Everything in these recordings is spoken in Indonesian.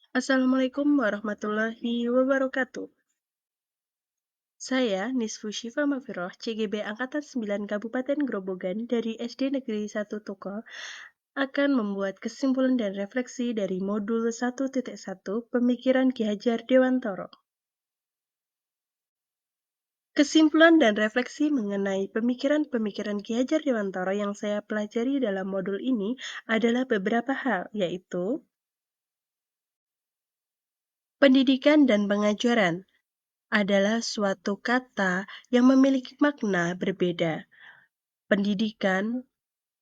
Assalamualaikum warahmatullahi wabarakatuh. Saya Nisfu Syifa Mafiroh, CGB Angkatan 9 Kabupaten Grobogan dari SD Negeri 1 Toko akan membuat kesimpulan dan refleksi dari modul 1.1 Pemikiran Ki Hajar Dewantara. Kesimpulan dan refleksi mengenai pemikiran-pemikiran Ki Hajar Dewantara yang saya pelajari dalam modul ini adalah beberapa hal, yaitu pendidikan dan pengajaran adalah suatu kata yang memiliki makna berbeda. Pendidikan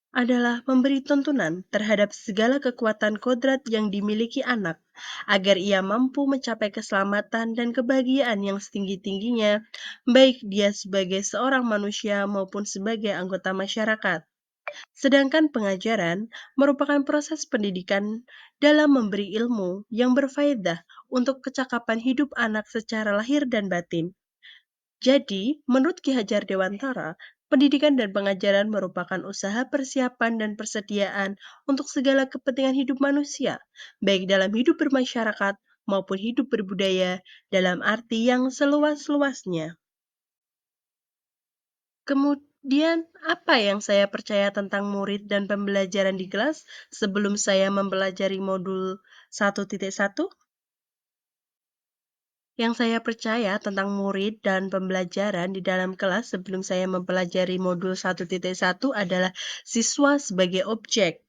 adalah memberi tuntunan terhadap segala kekuatan kodrat yang dimiliki anak, agar ia mampu mencapai keselamatan dan kebahagiaan yang setinggi-tingginya, baik dia sebagai seorang manusia maupun sebagai anggota masyarakat. Sedangkan pengajaran merupakan proses pendidikan dalam memberi ilmu yang berfaedah untuk kecakapan hidup anak secara lahir dan batin. Jadi, menurut Ki Hajar Dewantara, pendidikan dan pengajaran merupakan usaha persiapan dan persediaan untuk segala kepentingan hidup manusia, baik dalam hidup bermasyarakat maupun hidup berbudaya dalam arti yang seluas-luasnya. Kemudian, apa yang saya percaya tentang murid dan pembelajaran di kelas sebelum saya mempelajari modul 1.1? Yang saya percaya tentang murid dan pembelajaran di dalam kelas sebelum saya mempelajari modul 1.1 adalah siswa sebagai objek.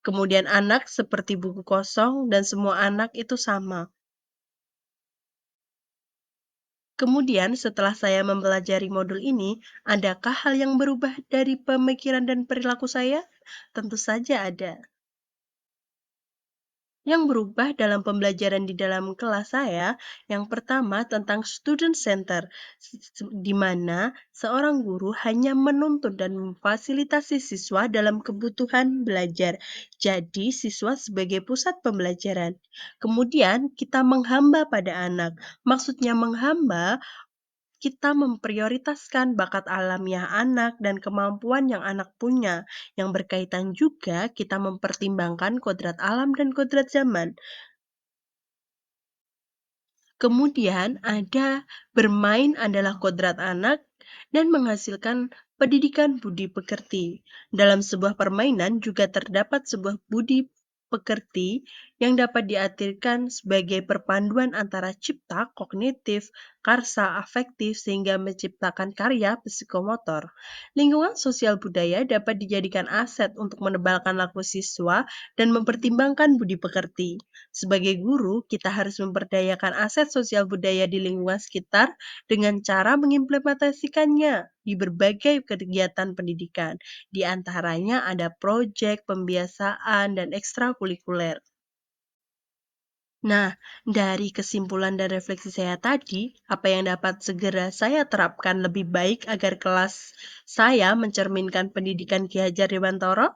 Kemudian anak seperti buku kosong dan semua anak itu sama. Kemudian setelah saya mempelajari modul ini, adakah hal yang berubah dari pemikiran dan perilaku saya? Tentu saja ada. Yang berubah dalam pembelajaran di dalam kelas saya, yang pertama tentang student center, di mana seorang guru hanya menuntun dan memfasilitasi siswa dalam kebutuhan belajar. Jadi, siswa sebagai pusat pembelajaran. Kemudian, kita menghamba pada anak. Maksudnya menghamba, kita memprioritaskan bakat alamiah anak dan kemampuan yang anak punya. Yang berkaitan juga kita mempertimbangkan kodrat alam dan kodrat zaman. Kemudian ada bermain adalah kodrat anak dan menghasilkan pendidikan budi pekerti. Dalam sebuah permainan juga terdapat sebuah budi pekerti yang dapat diartikan sebagai perpaduan antara cipta, kognitif, karsa, afektif sehingga menciptakan karya psikomotor. Lingkungan sosial budaya dapat dijadikan aset untuk menebalkan laku siswa dan mempertimbangkan budi pekerti. Sebagai guru, kita harus memperdayakan aset sosial budaya di lingkungan sekitar dengan cara mengimplementasikannya di berbagai kegiatan pendidikan. Di antaranya ada proyek, pembiasaan, dan ekstrakurikuler. Nah, dari kesimpulan dan refleksi saya tadi, apa yang dapat segera saya terapkan lebih baik agar kelas saya mencerminkan pendidikan Ki Hajar Dewantara?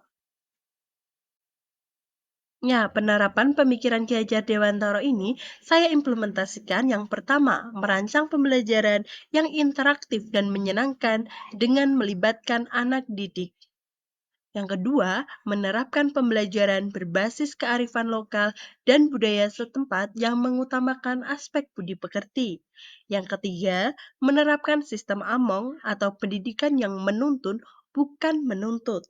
Ya, penerapan pemikiran Ki Hajar Dewantara ini saya implementasikan yang pertama, merancang pembelajaran yang interaktif dan menyenangkan dengan melibatkan anak didik. Yang kedua, menerapkan pembelajaran berbasis kearifan lokal dan budaya setempat yang mengutamakan aspek budi pekerti. Yang ketiga, menerapkan sistem among atau pendidikan yang menuntun bukan menuntut.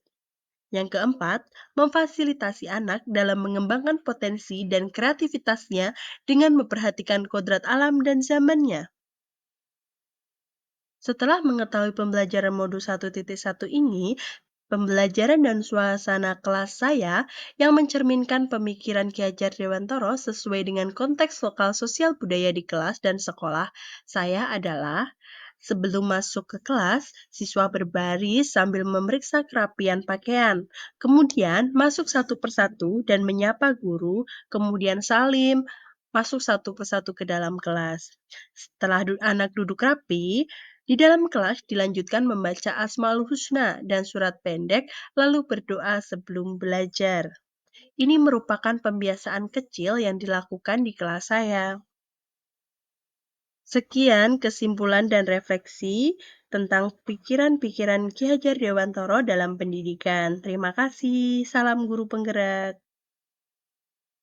Yang keempat, memfasilitasi anak dalam mengembangkan potensi dan kreativitasnya dengan memperhatikan kodrat alam dan zamannya. Setelah mengetahui pembelajaran modul 1.1 ini, pembelajaran dan suasana kelas saya yang mencerminkan pemikiran Ki Hajar Dewantara sesuai dengan konteks lokal sosial budaya di kelas dan sekolah saya adalah sebelum masuk ke kelas, siswa berbaris sambil memeriksa kerapian pakaian. Kemudian masuk satu persatu dan menyapa guru, kemudian salim, masuk satu persatu ke dalam kelas. Setelah anak duduk rapi, di dalam kelas dilanjutkan membaca Asmaul Husna dan surat pendek, lalu berdoa sebelum belajar. Ini merupakan pembiasaan kecil yang dilakukan di kelas saya. Sekian kesimpulan dan refleksi tentang pikiran-pikiran Ki Hajar Dewantara dalam pendidikan. Terima kasih. Salam guru penggerak.